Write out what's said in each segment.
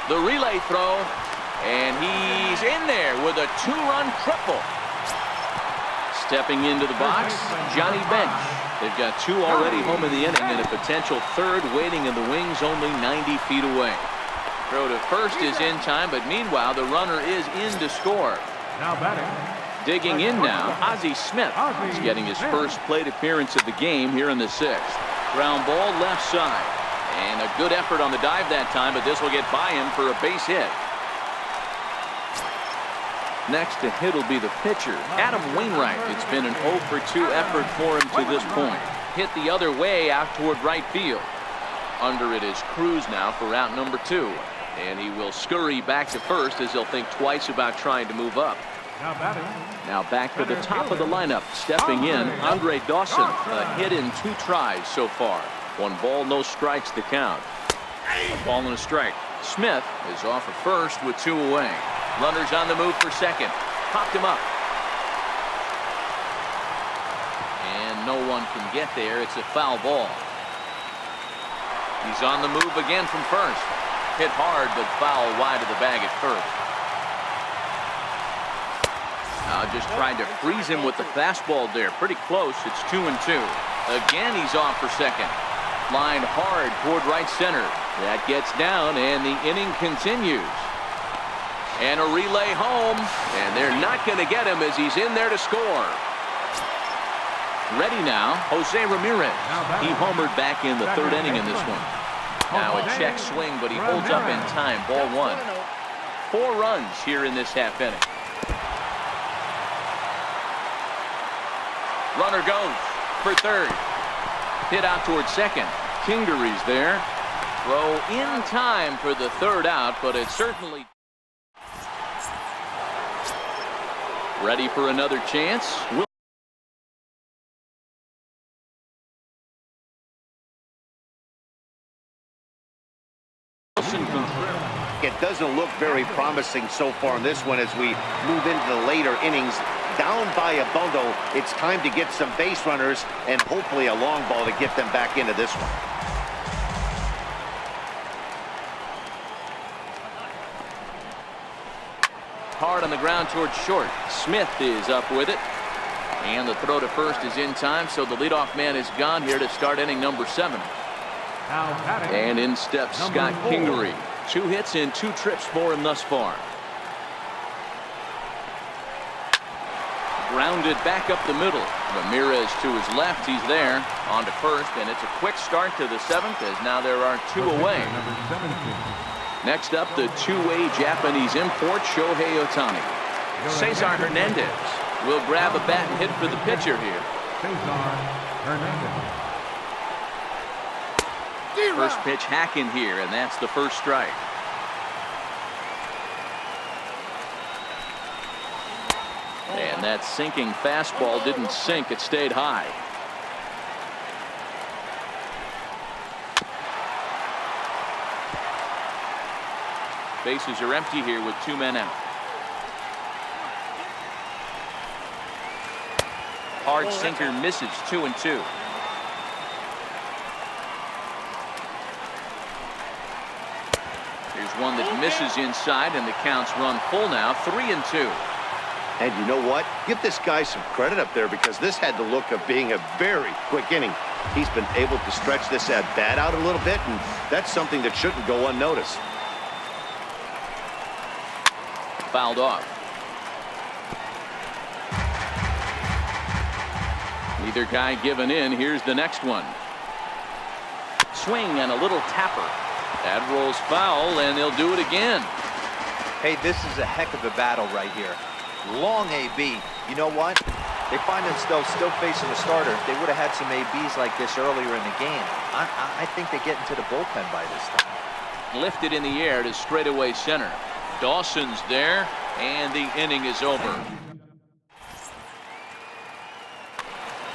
The relay throw, and he's in there with a two-run triple. Stepping into the box, Johnny Bench. They've got two already home in the inning and a potential third waiting in the wings only 90 feet away. Throw to first is in time, but meanwhile the runner is in to score. Now batting. Digging in now, Ozzie Smith is getting his first plate appearance of the game here in the sixth. Ground ball left side. And a good effort on the dive that time, but this will get by him for a base hit. Next to hit will be the pitcher, Adam Wainwright. It's been an 0 for 2 effort for him to this point. Hit the other way out toward right field. Under it is Cruz now for out number 2. And he will scurry back to first as he'll think twice about trying to move up. Now back to the top of the lineup. Stepping in, Andre Dawson. A hit in 2 tries so far. 1 ball, no strikes to count. A ball and a strike. Smith is off at first with 2 away. Runners on the move for second. Popped him up. And no one can get there. It's a foul ball. He's on the move again from first. Hit hard, but foul wide of the bag at first. Now just trying to freeze him with the fastball there. Pretty close. It's 2-2. Again, he's off for second. Lined hard toward right center. That gets down, and the inning continues. And a relay home, and they're not going to get him as he's in there to score. Ready now, Jose Ramirez. He homered back in the 3rd inning in this one. Now a check swing, but he holds up in time. Ball 1. 4 runs here in this half inning. Runner goes for third. Hit out towards second. Kingery's there. Throw in time for the 3rd out, but it certainly... Ready for another chance. It doesn't look very promising so far in this one as we move into the later innings. Down by a bundle, it's time to get some base runners and hopefully a long ball to get them back into this one. Hard on the ground towards short. Smith is up with it. And the throw to first is in time, so the leadoff man is gone here to start inning number 7. And in steps Scott Kingery. 2 hits and 2 trips for him thus far. Grounded back up the middle. Ramirez to his left. He's there. On to first, and it's a quick start to the 7th as now there are 2 away. Next up, the 2-way Japanese import, Shohei Ohtani. Cesar Hernandez will grab a bat and hit for the pitcher here. First pitch hacking here, and that's the first strike. And that sinking fastball didn't sink, it stayed high. Bases are empty here with 2 men out. Hard sinker misses. 2-2. Here's one that misses inside, and the count's run full now. 3-2. And you know what? Give this guy some credit up there because this had the look of being a very quick inning. He's been able to stretch this at bat out a little bit, and that's something that shouldn't go unnoticed. Fouled off. Neither guy giving in. Here's the next one. Swing and a little tapper. That rolls foul, and they'll do it again. Hey, this is a heck of a battle right here. Long AB. You know what? They find themselves still facing a starter. If they would have had some ABs like this earlier in the game, I think they get into the bullpen by this time. Lifted in the air to straightaway center. Dawson's there, and the inning is over.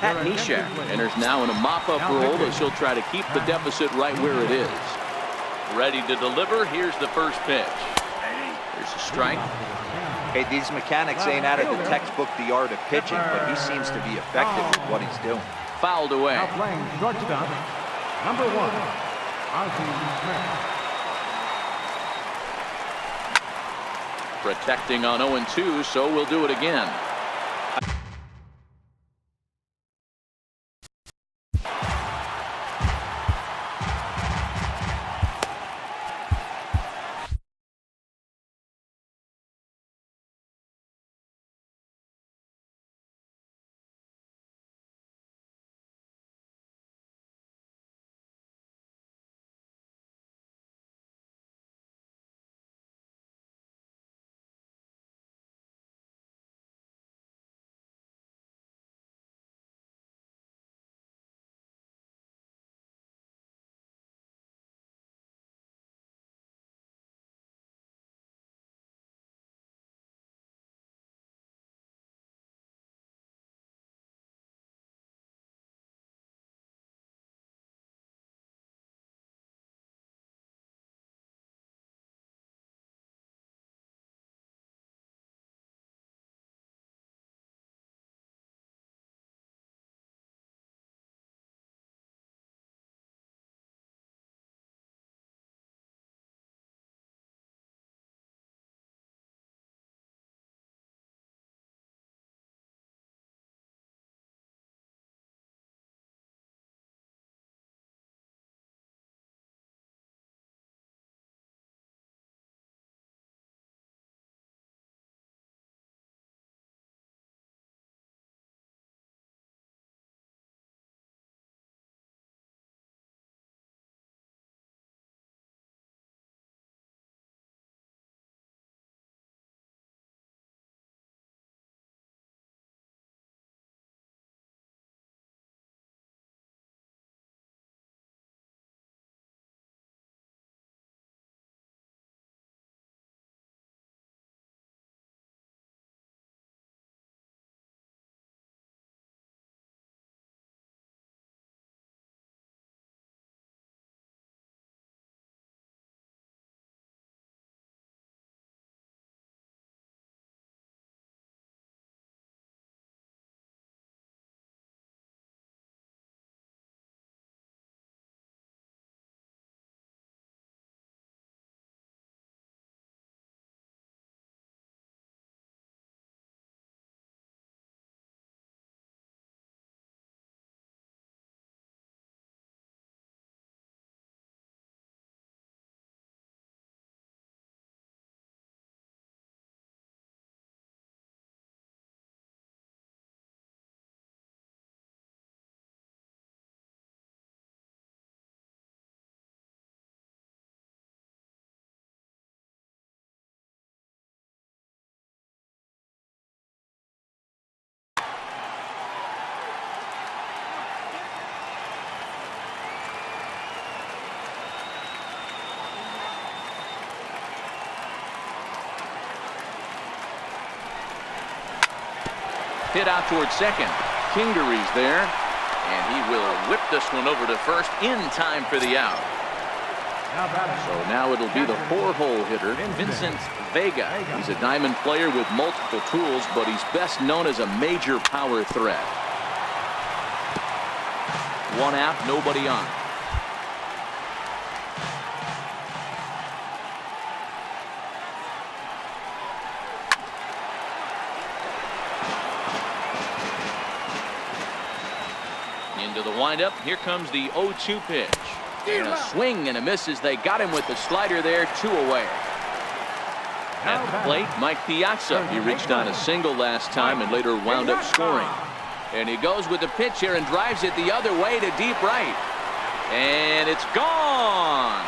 Pat Neshek enters now in a mop-up role as he'll try to keep the deficit right where it is. Ready to deliver. Here's the first pitch. There's a strike. Hey, these mechanics ain't out of the textbook The Art of Pitching, but he seems to be effective with what he's doing. Fouled away. Now playing shortstop, number 1, Ozzie Smith. Protecting on 0-2, so we'll do it again. Hit out towards second. Kingery's there, and he will whip this one over to first in time for the out. So now it'll be the 4-hole hitter, Vincent Vega. He's a diamond player with multiple tools, but he's best known as a major power threat. One out, nobody on. Into the windup. Here comes the 0-2 pitch. And a swing and a miss as they got him with the slider there, 2 away. At the plate, Mike Piazza. He reached on a single last time and later wound up scoring. And he goes with the pitch here and drives it the other way to deep right. And it's gone.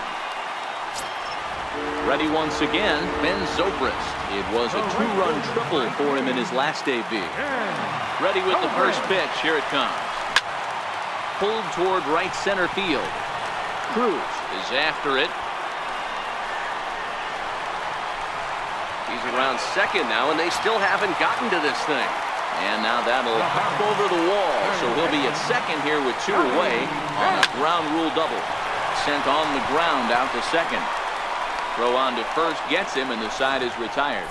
Ready once again, Ben Zobrist. It was a 2-run triple for him in his last debut. Ready with the first pitch. Here it comes. Pulled toward right center field. Cruz is after it. He's around second now, and they still haven't gotten to this thing. And now that'll hop over the wall, so he'll be at second here with 2 away on a ground rule double. Sent on the ground out to second. Throw on to first gets him, and the side is retired.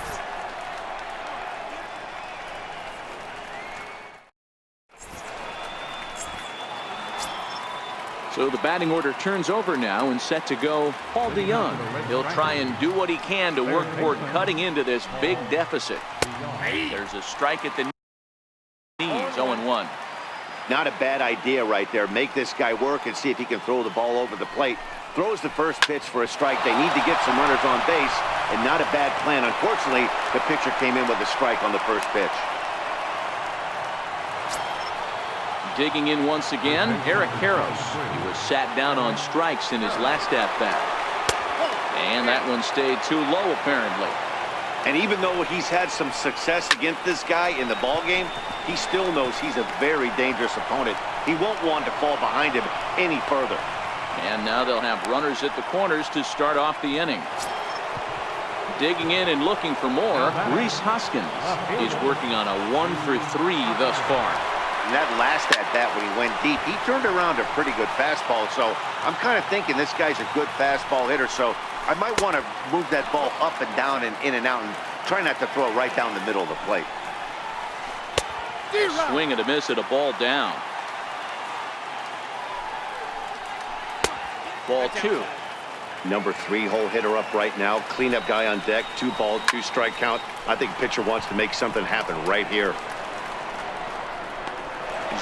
So the batting order turns over now and set to go Paul DeYoung. He'll try and do what he can to work toward cutting into this big deficit. There's a strike at the knees, 0-1. Not a bad idea right there. Make this guy work and see if he can throw the ball over the plate. Throws the first pitch for a strike. They need to get some runners on base, and not a bad plan. Unfortunately, the pitcher came in with a strike on the first pitch. Digging in once again, Eric Karros. He was sat down on strikes in his last at-bat. And that one stayed too low, apparently. And even though he's had some success against this guy in the ballgame, he still knows he's a very dangerous opponent. He won't want to fall behind him any further. And now they'll have runners at the corners to start off the inning. Digging in and looking for more, Rhys Hoskins. He's working on a 1-for-3 thus far. And that last at-bat when he went deep, he turned around a pretty good fastball. So I'm kind of thinking this guy's a good fastball hitter. So I might want to move that ball up and down and in and out and try not to throw it right down the middle of the plate. Swing and a miss at a ball down. Ball 2. Number 3 hole hitter up right now. Cleanup guy on deck. 2 ball, 2 strike count. I think pitcher wants to make something happen right here.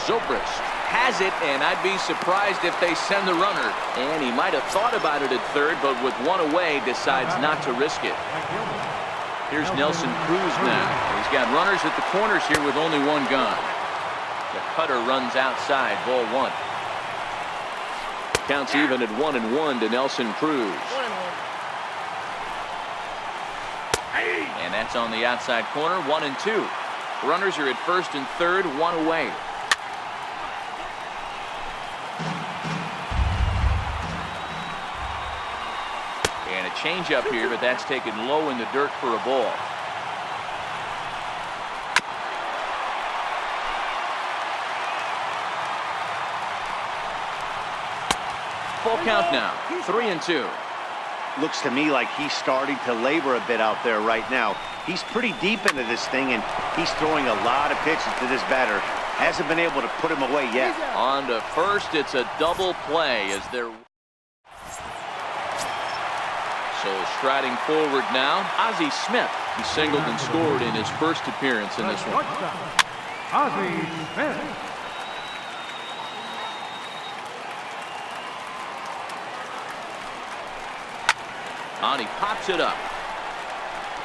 Zobrist has it, and I'd be surprised if they send the runner. And he might have thought about it at third, but with one away, decides not to risk it. Here's Nelson Cruz now. He's got runners at the corners here with only one gone. The cutter runs outside, ball 1. Counts even at 1-1 to Nelson Cruz. And that's on the outside corner, 1-2. Runners are at first and third, one away. And a changeup here, but that's taken low in the dirt for a ball. Full count now, 3-2. Looks to me like he's starting to labor a bit out there right now. He's pretty deep into this thing, and he's throwing a lot of pitches to this batter. Hasn't been able to put him away yet. On to first, it's a double play as they're... So striding forward now, Ozzie Smith. He singled and scored in his first appearance in this one. Ozzie Smith. On, he pops it up.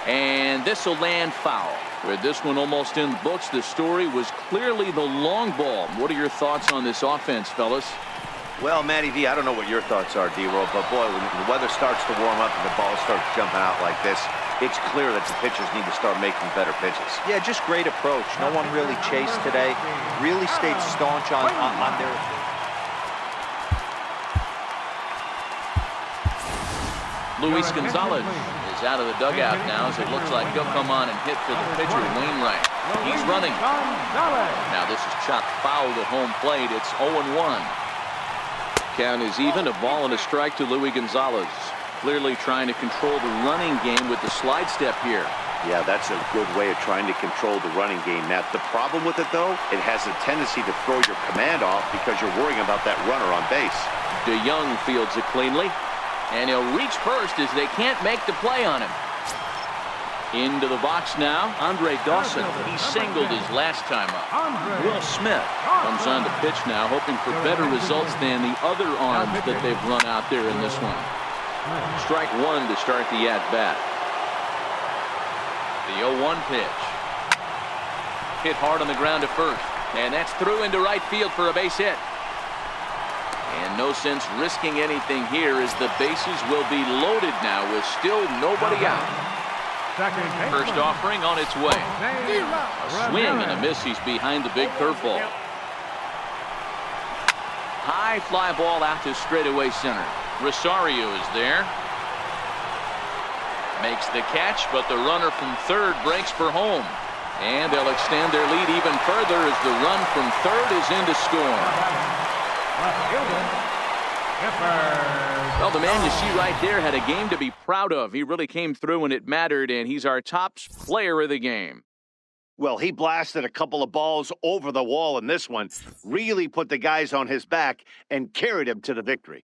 And this will land foul. With this one almost in the books, the story was clearly the long ball. What are your thoughts on this offense, fellas? Well, Matty V, I don't know what your thoughts are, D-Roll, but boy, when the weather starts to warm up and the ball starts jumping out like this, it's clear that the pitchers need to start making better pitches. Yeah, just great approach. No one really chased today. Really stayed staunch on their... Luis Gonzalez is out of the dugout now as it looks like he'll come on and hit for the pitcher, Wainwright. He's running. Now this is chopped foul to home plate. It's 0-1. Count is even, a ball and a strike to Luis Gonzalez. Clearly trying to control the running game with the slide step here. Yeah, that's a good way of trying to control the running game, Matt. The problem with it, though, it has a tendency to throw your command off because you're worrying about that runner on base. DeYoung fields it cleanly. And he'll reach first as they can't make the play on him. Into the box now, Andre Dawson. He singled his last time up. Will Smith comes on to pitch now, hoping for better results than the other arms that they've run out there in this one. Strike 1 to start the at-bat. The 0-1 pitch. Hit hard on the ground to first. And that's through into right field for a base hit. And no sense risking anything here as the bases will be loaded now with still nobody out. First offering on its way. A swing and a miss. He's behind the big curveball. High fly ball out to straightaway center. Rosario is there. Makes the catch, but the runner from third breaks for home. And they'll extend their lead even further as the run from third is in to score. Well, the man you see right there had a game to be proud of. He really came through when it mattered, and he's our top player of the game. Well, he blasted a couple of balls over the wall in this one, really put the guys on his back and carried him to the victory.